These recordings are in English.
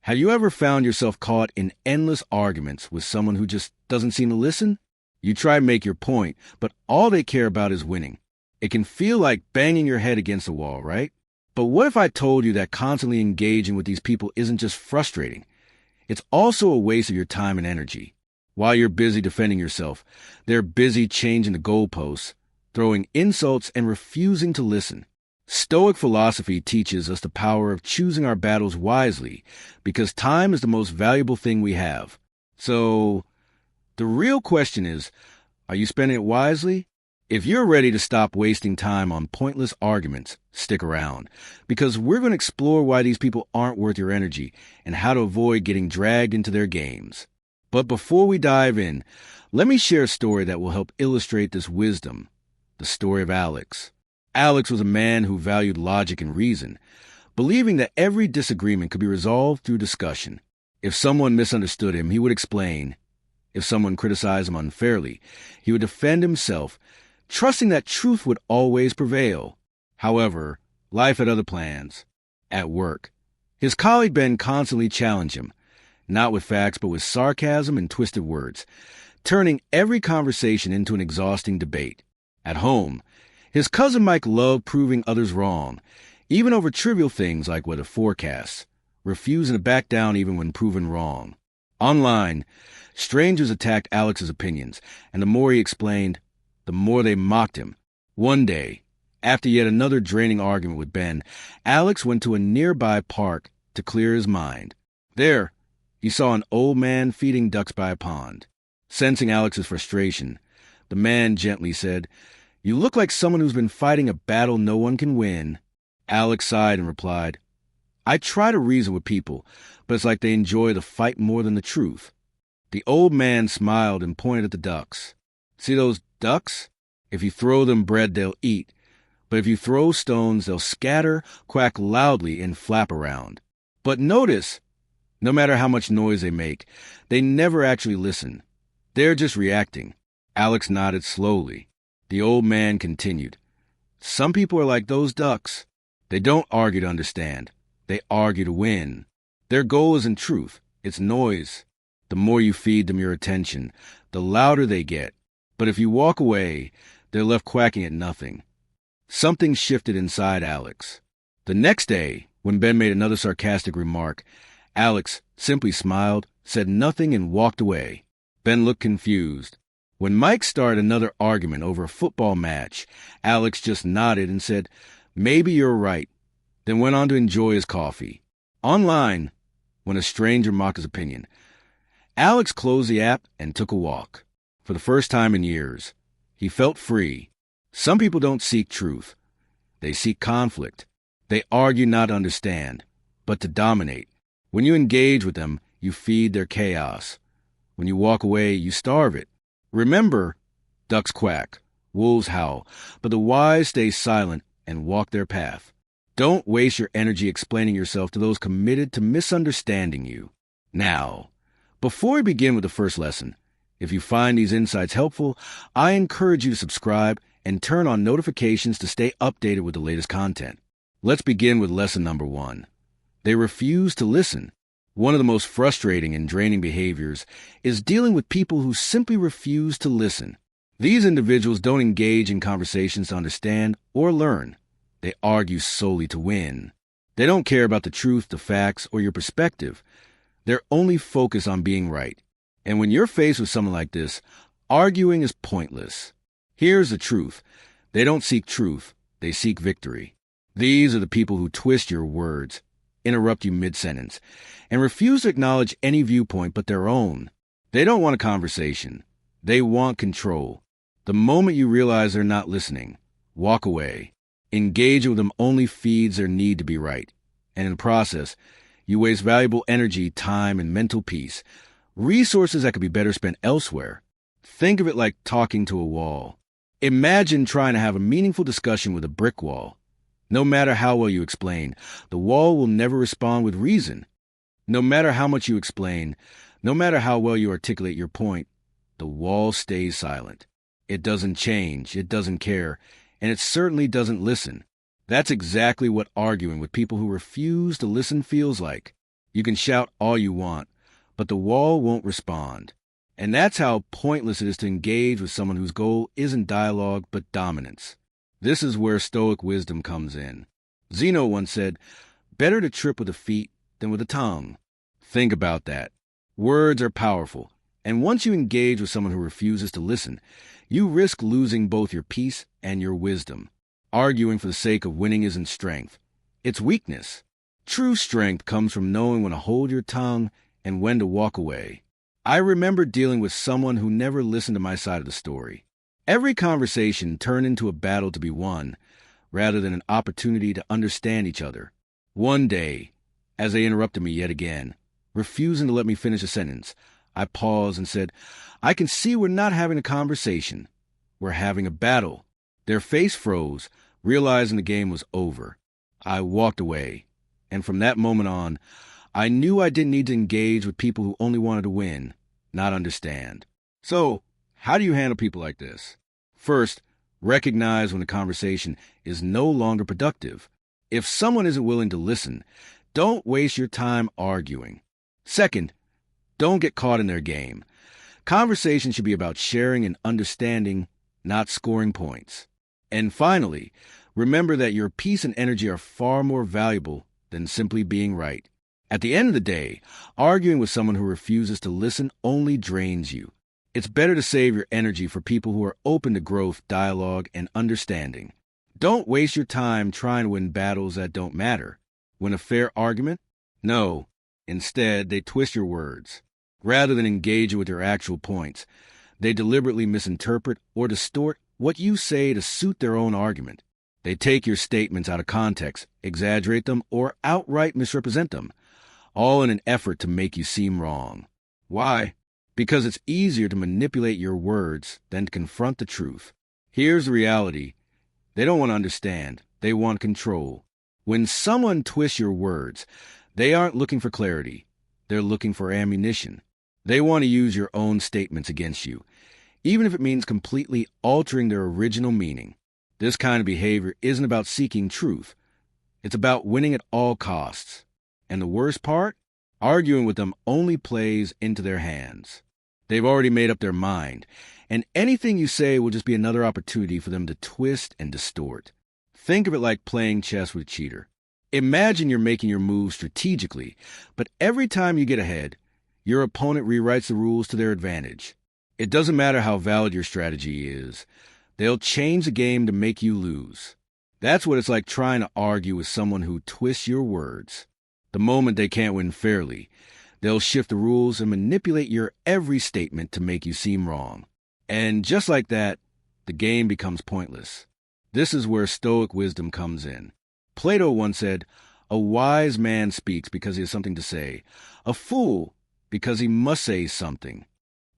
Have you ever found yourself caught in endless arguments with someone who just doesn't seem to listen? You try to make your point, but all they care about is winning. It can feel like banging your head against a wall, right? But what if I told you that constantly engaging with these people isn't just frustrating? It's also a waste of your time and energy. While you're busy defending yourself, they're busy changing the goalposts, throwing insults, and refusing to listen. Stoic philosophy teaches us the power of choosing our battles wisely because time is the most valuable thing we have. So, the real question is, are you spending it wisely? If you're ready to stop wasting time on pointless arguments, stick around, because we're going to explore why these people aren't worth your energy and how to avoid getting dragged into their games. But before we dive in, let me share a story that will help illustrate this wisdom, the story of Alex. Alex was a man who valued logic and reason, believing that every disagreement could be resolved through discussion. If someone misunderstood him, he would explain. If someone criticized him unfairly, he would defend himself, trusting that truth would always prevail. However, life had other plans. At work, his colleague Ben constantly challenged him, not with facts but with sarcasm and twisted words, turning every conversation into an exhausting debate. At home, his cousin Mike loved proving others wrong, even over trivial things like weather forecasts, refusing to back down even when proven wrong. Online, strangers attacked Alex's opinions, and the more he explained, the more they mocked him. One day, after yet another draining argument with Ben, Alex went to a nearby park to clear his mind. There, he saw an old man feeding ducks by a pond. Sensing Alex's frustration, the man gently said, "You look like someone who's been fighting a battle no one can win." Alex sighed and replied, "I try to reason with people, but it's like they enjoy the fight more than the truth." The old man smiled and pointed at the ducks. "See those ducks? If you throw them bread, they'll eat. But if you throw stones, they'll scatter, quack loudly, and flap around. But notice, no matter how much noise they make, they never actually listen. They're just reacting." Alex nodded slowly. The old man continued, "Some people are like those ducks. They don't argue to understand. They argue to win. Their goal isn't truth, it's noise. The more you feed them your attention, the louder they get. But if you walk away, they're left quacking at nothing." Something shifted inside Alex. The next day, when Ben made another sarcastic remark, Alex simply smiled, said nothing, and walked away. Ben looked confused. When Mike started another argument over a football match, Alex just nodded and said, "Maybe you're right," then went on to enjoy his coffee. Online, when a stranger mocked his opinion, Alex closed the app and took a walk. For the first time in years, he felt free. Some people don't seek truth. They seek conflict. They argue not to understand, but to dominate. When you engage with them, you feed their chaos. When you walk away, you starve it. Remember, ducks quack, wolves howl, but the wise stay silent and walk their path. Don't waste your energy explaining yourself to those committed to misunderstanding you. Now, before we begin with the first lesson, if you find these insights helpful, I encourage you to subscribe and turn on notifications to stay updated with the latest content. Let's begin with lesson number 1. They refuse to listen. One of the most frustrating and draining behaviors is dealing with people who simply refuse to listen. These individuals don't engage in conversations to understand or learn. They argue solely to win. They don't care about the truth, the facts, or your perspective. They're only focused on being right. And when you're faced with someone like this, arguing is pointless. Here's the truth. They don't seek truth. They seek victory. These are the people who twist your words, interrupt you mid-sentence, and refuse to acknowledge any viewpoint but their own. They don't want a conversation. They want control. The moment you realize they're not listening, walk away. Engaging with them only feeds their need to be right. And in the process, you waste valuable energy, time, and mental peace, resources that could be better spent elsewhere. Think of it like talking to a wall. Imagine trying to have a meaningful discussion with a brick wall. No matter how well you explain, the wall will never respond with reason. No matter how much you explain, no matter how well you articulate your point, the wall stays silent. It doesn't change, it doesn't care, and it certainly doesn't listen. That's exactly what arguing with people who refuse to listen feels like. You can shout all you want, but the wall won't respond. And that's how pointless it is to engage with someone whose goal isn't dialogue but dominance. This is where Stoic wisdom comes in. Zeno once said, "Better to trip with the feet than with the tongue." Think about that. Words are powerful, and once you engage with someone who refuses to listen, you risk losing both your peace and your wisdom. Arguing for the sake of winning isn't strength. It's weakness. True strength comes from knowing when to hold your tongue and when to walk away. I remember dealing with someone who never listened to my side of the story. Every conversation turned into a battle to be won, rather than an opportunity to understand each other. One day, as they interrupted me yet again, refusing to let me finish a sentence, I paused and said, "I can see we're not having a conversation. We're having a battle." Their face froze, realizing the game was over. I walked away, and from that moment on, I knew I didn't need to engage with people who only wanted to win, not understand. So, how do you handle people like this? First, recognize when a conversation is no longer productive. If someone isn't willing to listen, don't waste your time arguing. Second, don't get caught in their game. Conversation should be about sharing and understanding, not scoring points. And finally, remember that your peace and energy are far more valuable than simply being right. At the end of the day, arguing with someone who refuses to listen only drains you. It's better to save your energy for people who are open to growth, dialogue, and understanding. Don't waste your time trying to win battles that don't matter. Win a fair argument? No. Instead, they twist your words. Rather than engaging with your actual points, they deliberately misinterpret or distort what you say to suit their own argument. They take your statements out of context, exaggerate them, or outright misrepresent them, all in an effort to make you seem wrong. Why? Because it's easier to manipulate your words than to confront the truth. Here's the reality. They don't want to understand. They want control. When someone twists your words, they aren't looking for clarity. They're looking for ammunition. They want to use your own statements against you, even if it means completely altering their original meaning. This kind of behavior isn't about seeking truth. It's about winning at all costs. And the worst part? Arguing with them only plays into their hands. They've already made up their mind, and anything you say will just be another opportunity for them to twist and distort. Think of it like playing chess with a cheater. Imagine you're making your move strategically, but every time you get ahead, your opponent rewrites the rules to their advantage. It doesn't matter how valid your strategy is. They'll change the game to make you lose. That's what it's like trying to argue with someone who twists your words. The moment they can't win fairly, they'll shift the rules and manipulate your every statement to make you seem wrong. And just like that, the game becomes pointless. This is where Stoic wisdom comes in. Plato once said, "A wise man speaks because he has something to say. A fool because he must say something."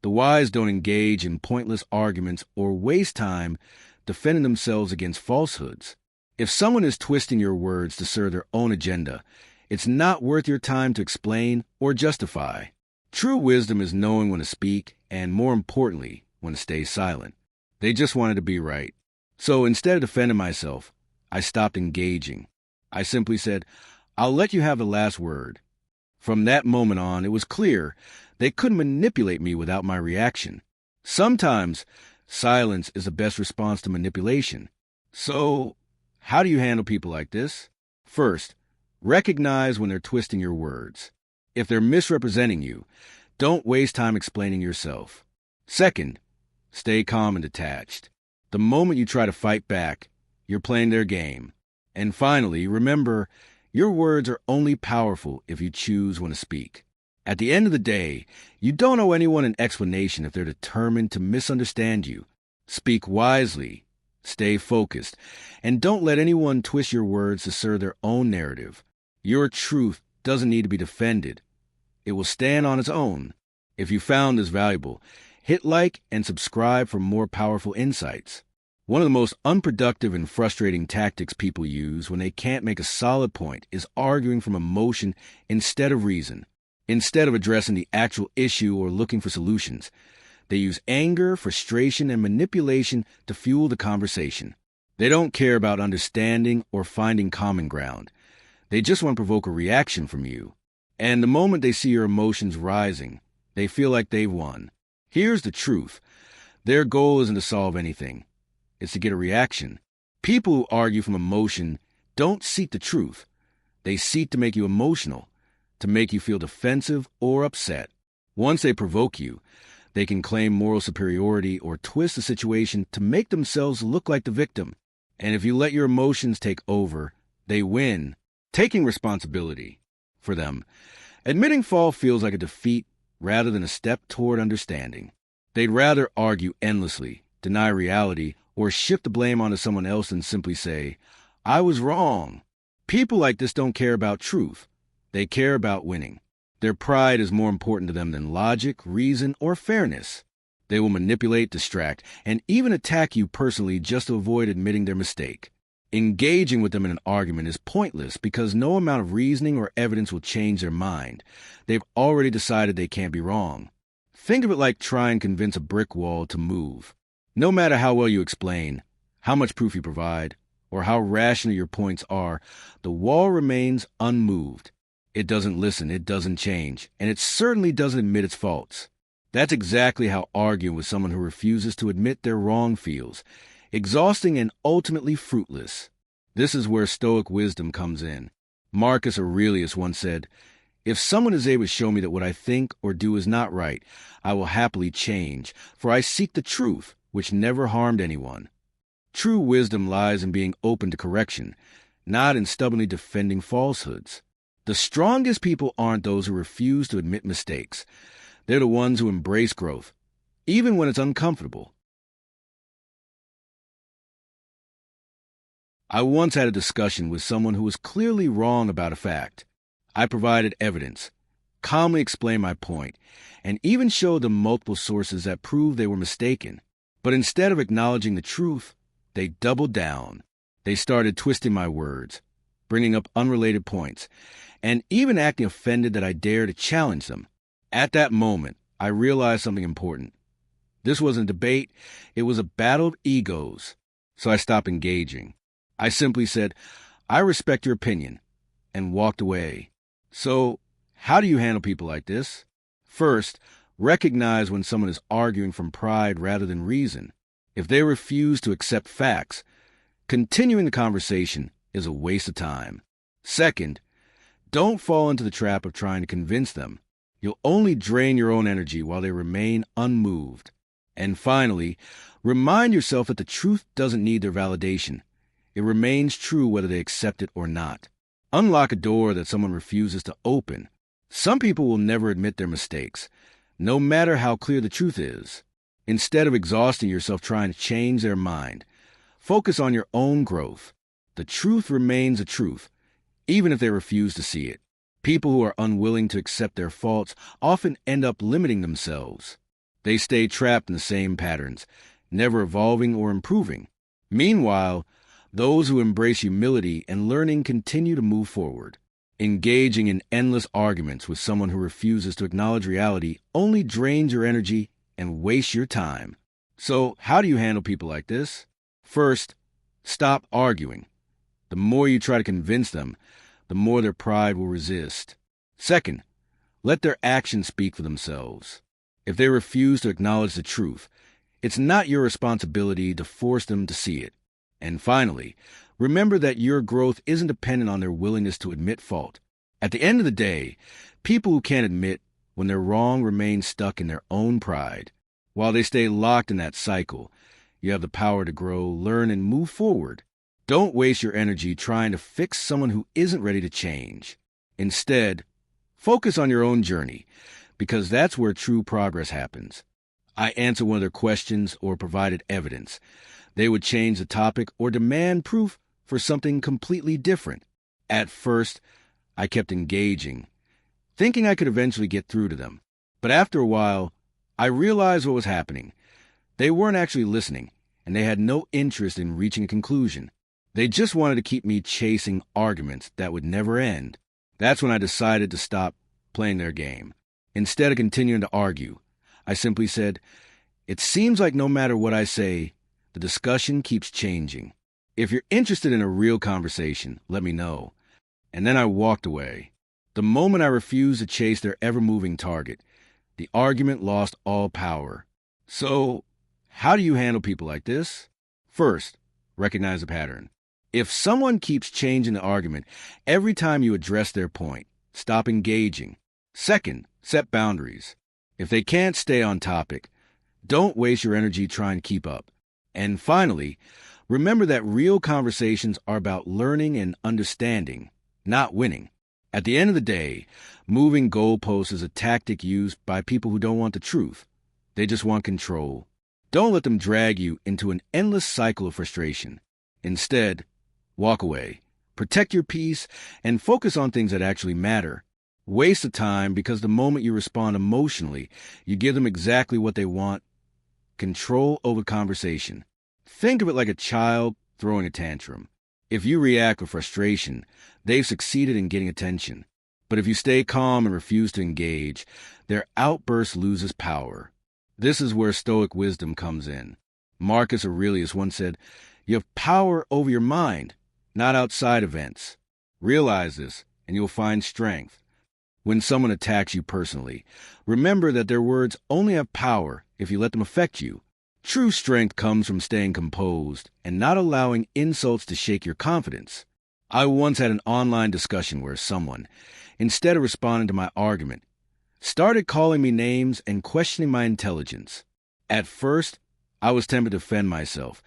The wise don't engage in pointless arguments or waste time defending themselves against falsehoods. If someone is twisting your words to serve their own agenda, it's not worth your time to explain or justify. True wisdom is knowing when to speak and, more importantly, when to stay silent. They just wanted to be right. So instead of defending myself, I stopped engaging. I simply said, "I'll let you have the last word." From that moment on, it was clear they couldn't manipulate me without my reaction. Sometimes, silence is the best response to manipulation. So, how do you handle people like this? First, recognize when they're twisting your words. If they're misrepresenting you, don't waste time explaining yourself. Second, stay calm and detached. The moment you try to fight back, you're playing their game. And finally, remember, your words are only powerful if you choose when to speak. At the end of the day, you don't owe anyone an explanation if they're determined to misunderstand you. Speak wisely, stay focused, and don't let anyone twist your words to serve their own narrative. Your truth doesn't need to be defended. It will stand on its own. If you found this valuable, hit like and subscribe for more powerful insights. One of the most unproductive and frustrating tactics people use when they can't make a solid point is arguing from emotion instead of reason. Instead of addressing the actual issue or looking for solutions, they use anger, frustration, and manipulation to fuel the conversation. They don't care about understanding or finding common ground. They just want to provoke a reaction from you. And the moment they see your emotions rising, they feel like they've won. Here's the truth. Their goal isn't to solve anything. It's to get a reaction. People who argue from emotion don't seek the truth. They seek to make you emotional, to make you feel defensive or upset. Once they provoke you, they can claim moral superiority or twist the situation to make themselves look like the victim. And if you let your emotions take over, they win, taking responsibility for them. Admitting fault feels like a defeat rather than a step toward understanding. They'd rather argue endlessly, deny reality, or shift the blame onto someone else than simply say, I was wrong. People like this don't care about truth. They care about winning. Their pride is more important to them than logic, reason, or fairness. They will manipulate, distract, and even attack you personally just to avoid admitting their mistake. Engaging with them in an argument is pointless because no amount of reasoning or evidence will change their mind. They've already decided they can't be wrong. Think of it like trying to convince a brick wall to move. No matter how well you explain, how much proof you provide, or how rational your points are, the wall remains unmoved. It doesn't listen, it doesn't change, and it certainly doesn't admit its faults. That's exactly how arguing with someone who refuses to admit they're wrong feels. Exhausting and ultimately fruitless. This is where Stoic wisdom comes in. Marcus Aurelius once said, If someone is able to show me that what I think or do is not right, I will happily change, for I seek the truth, which never harmed anyone. True wisdom lies in being open to correction, not in stubbornly defending falsehoods. The strongest people aren't those who refuse to admit mistakes. They're the ones who embrace growth, even when it's uncomfortable. I once had a discussion with someone who was clearly wrong about a fact. I provided evidence, calmly explained my point, and even showed them multiple sources that proved they were mistaken. But instead of acknowledging the truth, they doubled down. They started twisting my words, bringing up unrelated points, and even acting offended that I dared to challenge them. At that moment, I realized something important. This wasn't a debate, it was a battle of egos. So I stopped engaging. I simply said, I respect your opinion, and walked away. So, how do you handle people like this? First, recognize when someone is arguing from pride rather than reason. If they refuse to accept facts, continuing the conversation is a waste of time. Second, don't fall into the trap of trying to convince them. You'll only drain your own energy while they remain unmoved. And finally, remind yourself that the truth doesn't need their validation. It remains true whether they accept it or not. Unlock a door that someone refuses to open. Some people will never admit their mistakes, no matter how clear the truth is. Instead of exhausting yourself trying to change their mind, focus on your own growth. The truth remains a truth, even if they refuse to see it. People who are unwilling to accept their faults often end up limiting themselves. They stay trapped in the same patterns, never evolving or improving. Meanwhile, those who embrace humility and learning continue to move forward. Engaging in endless arguments with someone who refuses to acknowledge reality only drains your energy and wastes your time. So, how do you handle people like this? First, stop arguing. The more you try to convince them, the more their pride will resist. Second, let their actions speak for themselves. If they refuse to acknowledge the truth, it's not your responsibility to force them to see it. And finally, remember that your growth isn't dependent on their willingness to admit fault. At the end of the day, people who can't admit when they're wrong remain stuck in their own pride. While they stay locked in that cycle, you have the power to grow, learn, and move forward. Don't waste your energy trying to fix someone who isn't ready to change. Instead, focus on your own journey, because that's where true progress happens. I answered one of their questions or provided evidence. They would change the topic or demand proof for something completely different. At first, I kept engaging, thinking I could eventually get through to them. But after a while, I realized what was happening. They weren't actually listening, and they had no interest in reaching a conclusion. They just wanted to keep me chasing arguments that would never end. That's when I decided to stop playing their game. Instead of continuing to argue, I simply said, it seems like no matter what I say, the discussion keeps changing. If you're interested in a real conversation, let me know. And then I walked away. The moment I refused to chase their ever-moving target, the argument lost all power. So, how do you handle people like this? First, recognize a pattern. If someone keeps changing the argument every time you address their point, stop engaging. Second, set boundaries. If they can't stay on topic, don't waste your energy trying to keep up. And finally, remember that real conversations are about learning and understanding, not winning. At the end of the day, moving goalposts is a tactic used by people who don't want the truth. They just want control. Don't let them drag you into an endless cycle of frustration. Instead, walk away, protect your peace, and focus on things that actually matter. Waste of time because the moment you respond emotionally, you give them exactly what they want: control over conversation. Think of it like a child throwing a tantrum. If you react with frustration, they've succeeded in getting attention. But if you stay calm and refuse to engage, their outburst loses power. This is where Stoic wisdom comes in. Marcus Aurelius once said, "You have power over your mind, not outside events. Realize this, and you'll find strength." When someone attacks you personally, remember that their words only have power if you let them affect you. True strength comes from staying composed and not allowing insults to shake your confidence. I once had an online discussion where someone, instead of responding to my argument, started calling me names and questioning my intelligence. At first, I was tempted to defend myself,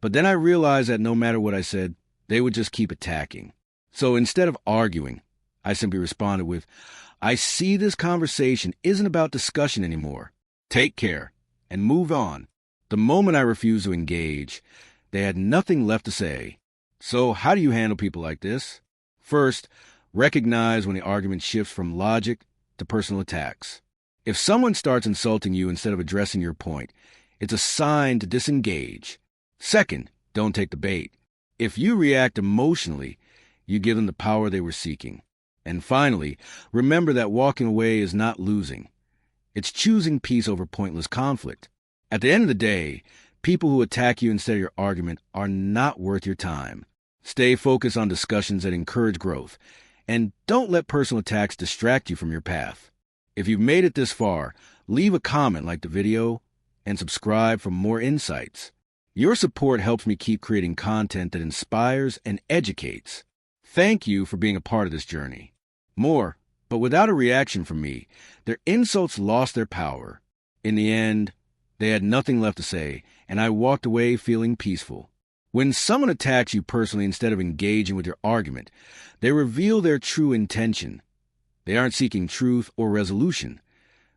but then I realized that no matter what I said, they would just keep attacking. So instead of arguing, I simply responded with, "I see this conversation isn't about discussion anymore. Take care," and moved on. The moment I refused to engage, they had nothing left to say. So how do you handle people like this? First, recognize when the argument shifts from logic to personal attacks. If someone starts insulting you instead of addressing your point, it's a sign to disengage. Second, don't take the bait. If you react emotionally, you give them the power they were seeking. And finally, remember that walking away is not losing. It's choosing peace over pointless conflict. At the end of the day, people who attack you instead of your argument are not worth your time. Stay focused on discussions that encourage growth, and don't let personal attacks distract you from your path. If you've made it this far, leave a comment, like the video, and subscribe for more insights. Your support helps me keep creating content that inspires and educates. Thank you for being a part of this journey. More, but without a reaction from me, their insults lost their power. In the end, they had nothing left to say, and I walked away feeling peaceful. When someone attacks you personally instead of engaging with your argument, they reveal their true intention. They aren't seeking truth or resolution.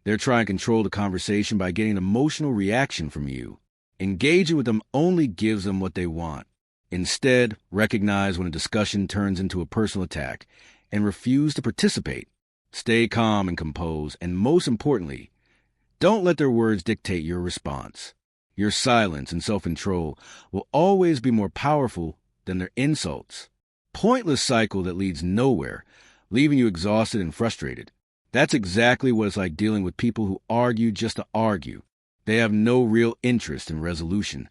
They're trying to control the conversation by getting an emotional reaction from you. Engaging with them only gives them what they want. Instead, recognize when a discussion turns into a personal attack and refuse to participate. Stay calm and composed, and most importantly, don't let their words dictate your response. Your silence and self-control will always be more powerful than their insults. Pointless cycle that leads nowhere, leaving you exhausted and frustrated. That's exactly what it's like dealing with people who argue just to argue. They have no real interest in resolution,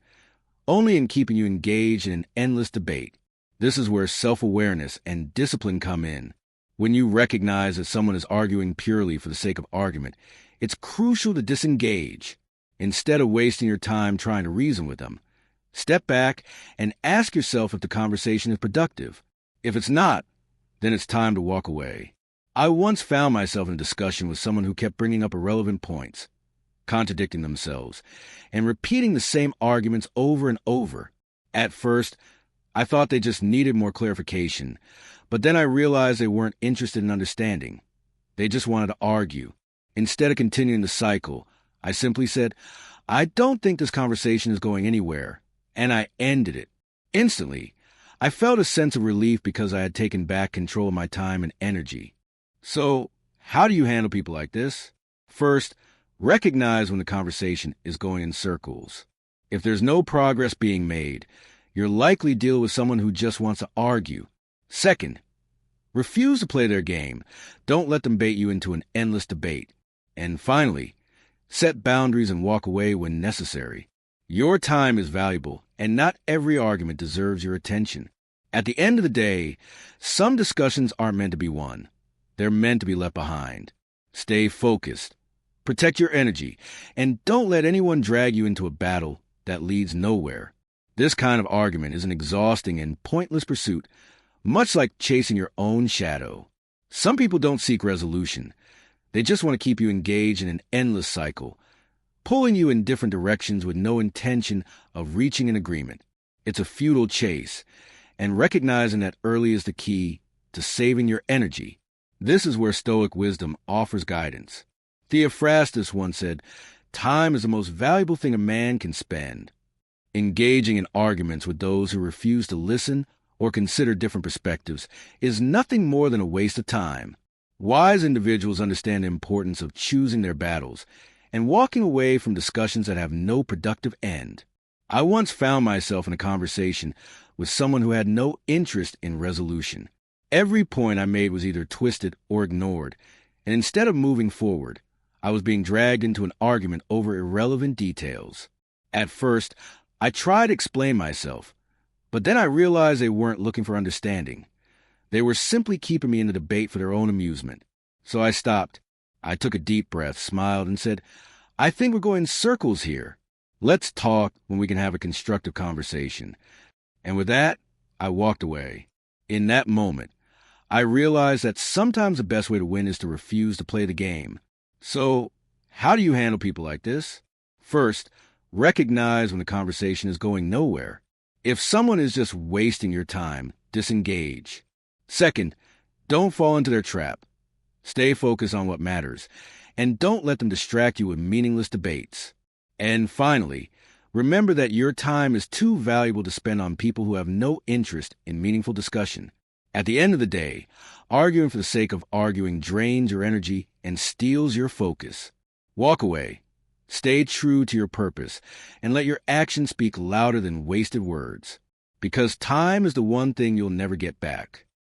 only in keeping you engaged in an endless debate. This is where self-awareness and discipline come in. When you recognize that someone is arguing purely for the sake of argument, it's crucial to disengage. Instead of wasting your time trying to reason with them, step back and ask yourself if the conversation is productive. If it's not, then it's time to walk away. I once found myself in a discussion with someone who kept bringing up irrelevant points, contradicting themselves, and repeating the same arguments over and over. At first, I thought they just needed more clarification, but then I realized they weren't interested in understanding. They just wanted to argue. Instead of continuing the cycle, I simply said, "I don't think this conversation is going anywhere," and I ended it. Instantly, I felt a sense of relief because I had taken back control of my time and energy. So, how do you handle people like this? First, recognize when the conversation is going in circles. If there's no progress being made, you're likely dealing with someone who just wants to argue. Second, refuse to play their game. Don't let them bait you into an endless debate. And finally, set boundaries and walk away when necessary. Your time is valuable, and not every argument deserves your attention. At the end of the day, some discussions aren't meant to be won. They're meant to be left behind. Stay focused. Protect your energy, and don't let anyone drag you into a battle that leads nowhere. This kind of argument is an exhausting and pointless pursuit, much like chasing your own shadow. Some people don't seek resolution. They just want to keep you engaged in an endless cycle, pulling you in different directions with no intention of reaching an agreement. It's a futile chase, and recognizing that early is the key to saving your energy. This is where Stoic wisdom offers guidance. Theophrastus once said, "Time is the most valuable thing a man can spend." Engaging in arguments with those who refuse to listen or consider different perspectives is nothing more than a waste of time. Wise individuals understand the importance of choosing their battles and walking away from discussions that have no productive end. I once found myself in a conversation with someone who had no interest in resolution. Every point I made was either twisted or ignored, and instead of moving forward, I was being dragged into an argument over irrelevant details. At first, I tried to explain myself, but then I realized they weren't looking for understanding. They were simply keeping me in the debate for their own amusement. So I stopped. I took a deep breath, smiled, and said, "I think we're going in circles here. Let's talk when we can have a constructive conversation." And with that, I walked away. In that moment, I realized that sometimes the best way to win is to refuse to play the game. So, how do you handle people like this? First, recognize when the conversation is going nowhere. If someone is just wasting your time, disengage. Second, don't fall into their trap. Stay focused on what matters, and don't let them distract you with meaningless debates. And finally, remember that your time is too valuable to spend on people who have no interest in meaningful discussion. At the end of the day, arguing for the sake of arguing drains your energy and steals your focus. Walk away. Stay true to your purpose, and let your actions speak louder than wasted words. Because time is the one thing you'll never get back.